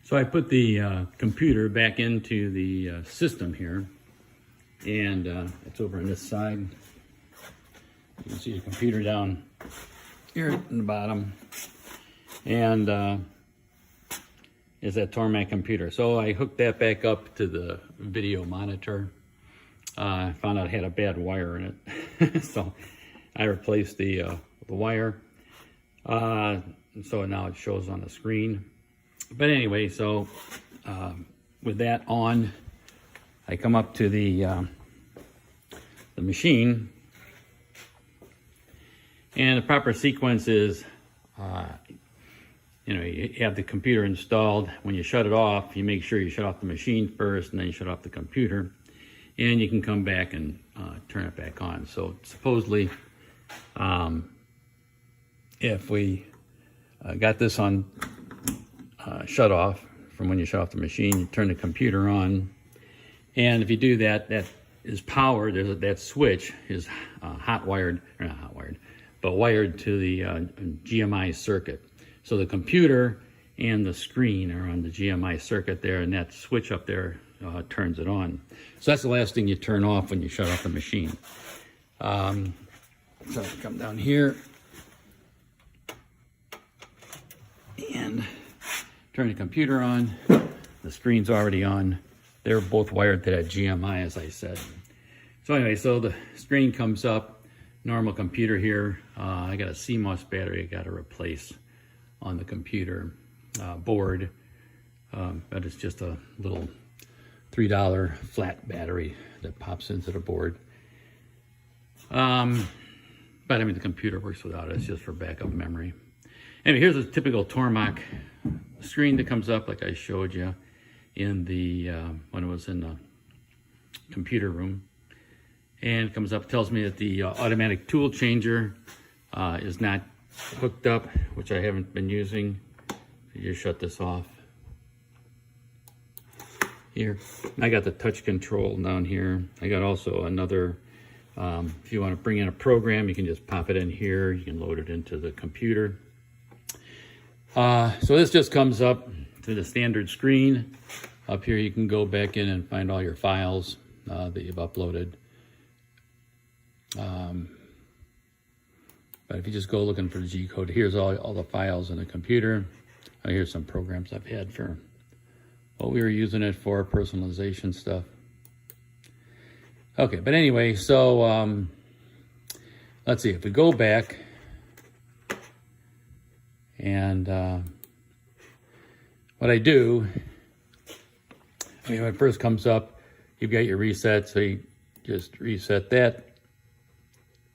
So I put the computer back into the system here, and it's over on this side. You can see the computer down here at the bottom, and is that Tormach computer. So I hooked that back up to the video monitor. I found out it had a bad wire in it, so I replaced the wire. So now it shows on the screen. But anyway, so with that on, I come up to the machine, and the proper sequence is, you have the computer installed. When you shut it off, you make sure you shut off the machine first, and then you shut off the computer, and you can come back and turn it back on. So supposedly, if we got this on shut off from when you shut off the machine, you turn the computer on, and if you do that, that is powered. That switch is hot wired, or not hot wired, but wired to the GMI circuit. So the computer and the screen are on the GMI circuit there, and that switch up there turns it on. So that's the last thing you turn off when you shut off the machine. So I come down here and turn the computer on. The screen's already on. They're both wired to that GMI, as I said. So anyway, so the screen comes up, normal computer here. I got a CMOS battery I got to replace on the computer board. But it's just a little $3 flat battery that pops into the board. But I mean, the computer works without it. It's just for backup memory. Anyway, here's a typical Tormach screen that comes up, like I showed you in the when it was in the computer room, and it comes up, tells me that the automatic tool changer is not hooked up, which I haven't been using. You just shut this off here. I got the touch control down here. I got also another, if you want to bring in a program, you can just pop it in here. You can load it into the computer. So this just comes up to the standard screen. Up here you can go back in and find all your files that you've uploaded. But if you just go looking for the G code, here's all the files in the computer. Here's some programs I've had for what we were using it for, personalization stuff. Okay, but anyway, so let's see, if we go back, and what I do, when it first comes up, you've got your reset, so you just reset that,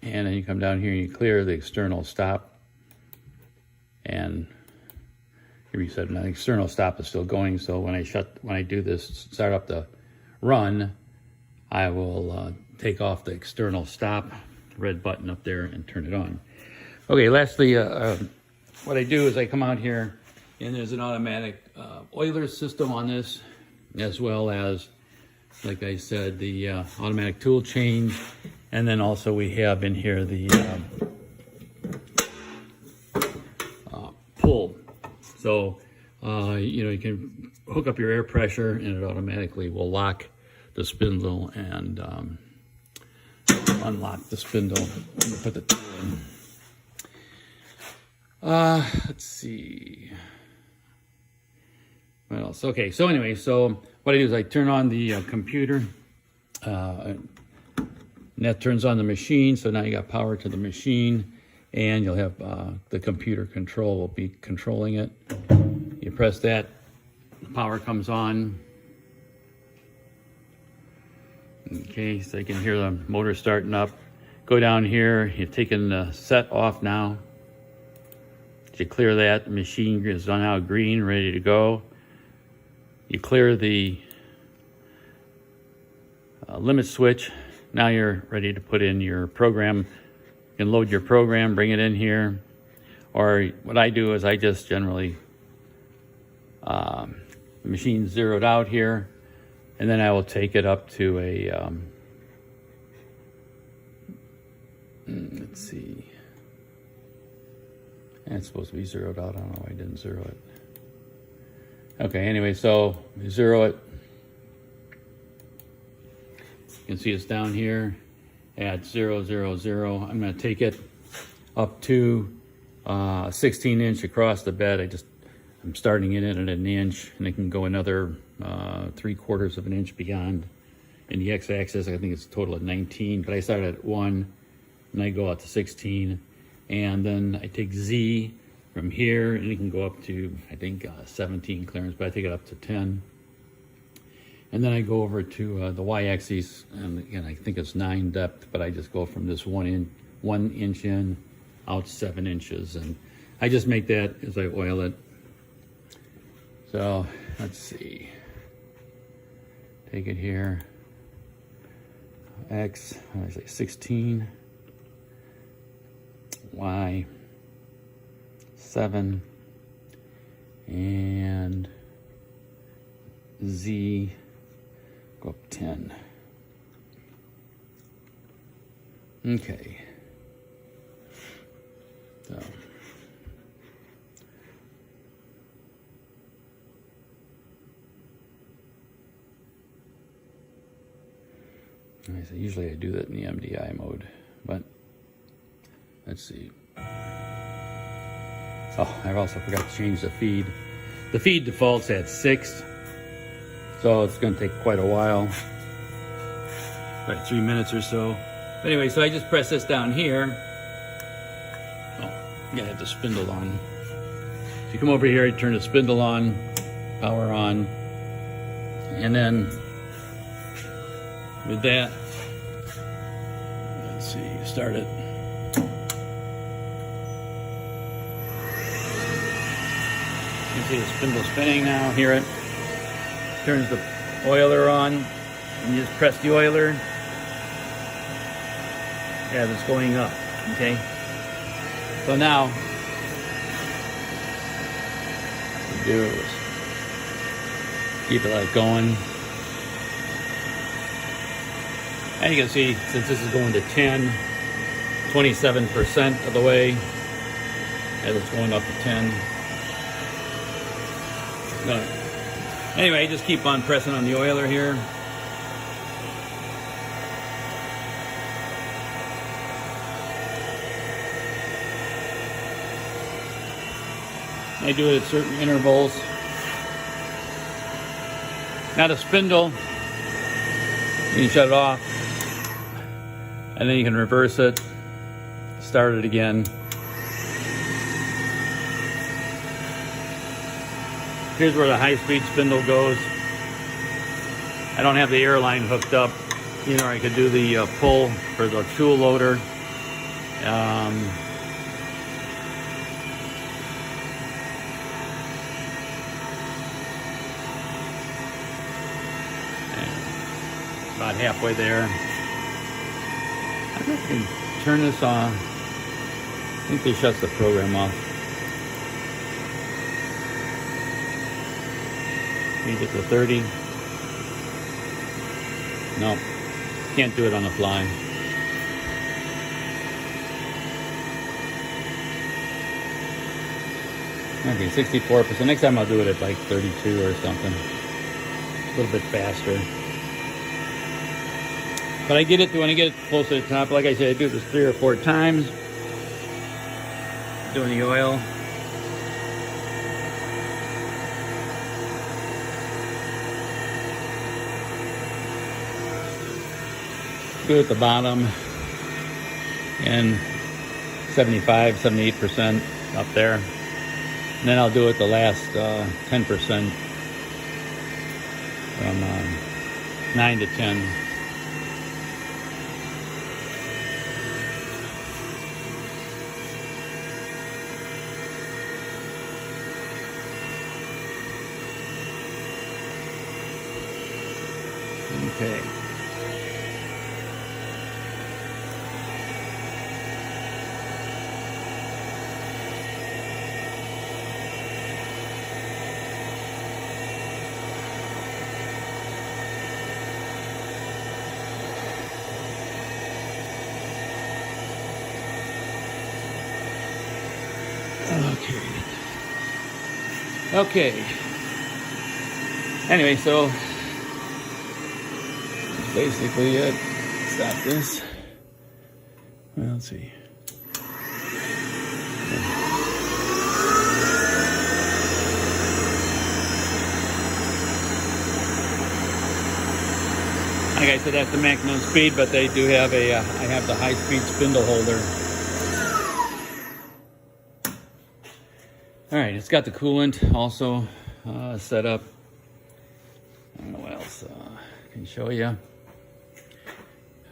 and then you come down here and you clear the external stop, and you reset, and the external stop is still going. So when I do this, start up the run, I will take off the external stop, red button up there, and turn it on. Okay, lastly, what I do is I come out here, and there's an automatic oiler system on this, as well as, like I said, the automatic tool change. And then also we have in here the pull. So, you can hook up your air pressure, and it automatically will lock the spindle and unlock the spindle and put the tool in. Let's see. What else? Okay, so anyway, so what I do is I turn on the computer, and that turns on the machine. So now you got power to the machine, and you'll have the computer control will be controlling it. You press that, the power comes on. Okay, so you can hear the motor starting up. Go down here, you're taking the set off now. You clear that, the machine is now green, ready to go. You clear the limit switch. Now you're ready to put in your program. You can load your program, bring it in here. Or what I do is I just generally, the machine's zeroed out here, and then I will take it up to a, let's see. And it's supposed to be zeroed out. I don't know why I didn't zero it. Okay, anyway, so zero it. You can see it's down here at 0, 0, 0. I'm going to take it up to 16 inch across the bed. I'm starting it in at an inch, and it can go another 3/4 of an inch beyond. In the x-axis, I think it's a total of 19, but I started at 1, and I go out to 16, and then I take Z from here, and it can go up to, I think, 17 clearance, but I take it up to 10. And then I go over to the y-axis, and again, I think it's 9 depth, but I just go from this 1 inch in out 7 inches, and I just make that as I oil it. So let's see, take it here, X, I say 16, Y, 7, and Z, go up 10. Okay. So. Usually I do that in the MDI mode, but let's see. Oh, I also forgot to change the feed. The feed defaults at 6, so it's going to take quite a while, about 3 minutes or so. But anyway, so I just press this down here. Oh, I gotta have the spindle on. So you come over here, you turn the spindle on, power on, and then with that, let's see, start it. You can see the spindle spinning now, hear it. Turns the oiler on, and you just press the oiler as it's going up, okay? So now, what you do is keep it like going. And you can see, since this is going to 10, 27% of the way, as it's going up to 10. No. Anyway, just keep on pressing on the oiler here. I do it at certain intervals. Now the spindle, you can shut it off, and then you can reverse it, start it again. Here's where the high-speed spindle goes. I don't have the air line hooked up. You know, I could do the pull for the tool loader. About halfway there. I think I can turn this on. I think this shuts the program off. Change it to 30. No, can't do it on the fly. Okay, 64%. Next time I'll do it at like 32 or something. A little bit faster. But I get it when I get it close to the top. Like I said, I do this 3 or 4 times. Doing the oil. Do it at the bottom. And 75, 78% up there. And then I'll do it the last 10% from 9 to 10. Okay. Okay. Anyway, so that's basically it. Stop this. Well, let's see. Like I said, that's the maximum speed, but they do have a, I have the high-speed spindle holder. All right, it's got the coolant also set up. I don't know what else I can show you.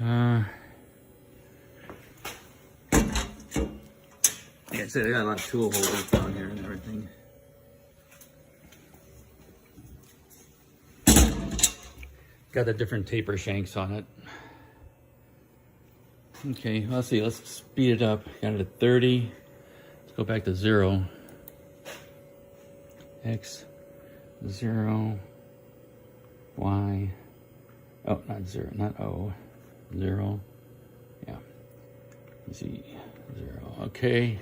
Like I said, I got a lot of tool holders down here and everything. Got the different taper shanks on it. Okay, let's see, let's speed it up. Got it at 30. Let's go back to 0. X, 0, Y, oh, not 0, not O, 0, yeah, Z, 0, okay.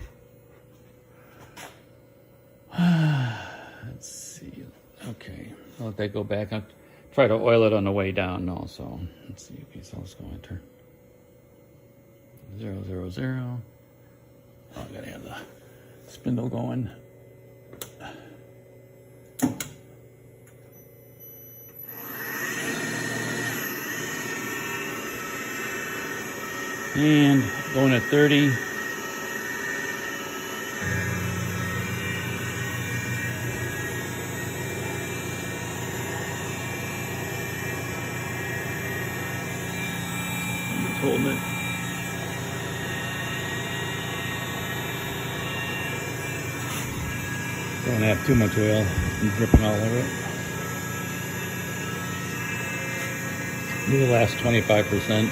Let's see, okay, I'll let that go back. I'll try to oil it on the way down also. Let's see, okay, so let's go enter 0, 0, 0. Oh, I gotta have the spindle going. And going at 30. I'm just holding it. Don't have too much oil. I'm dripping all over it. Maybe the last 25%.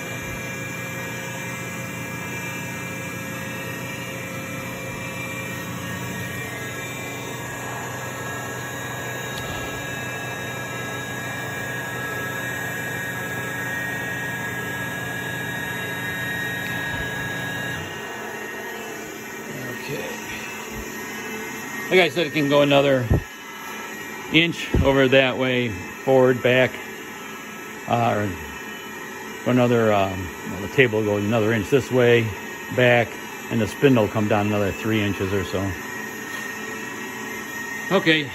Like I said, it can go another inch over that way, forward, back, or another, the table will go another inch this way, back, and the spindle will come down another 3 inches or so. Okay.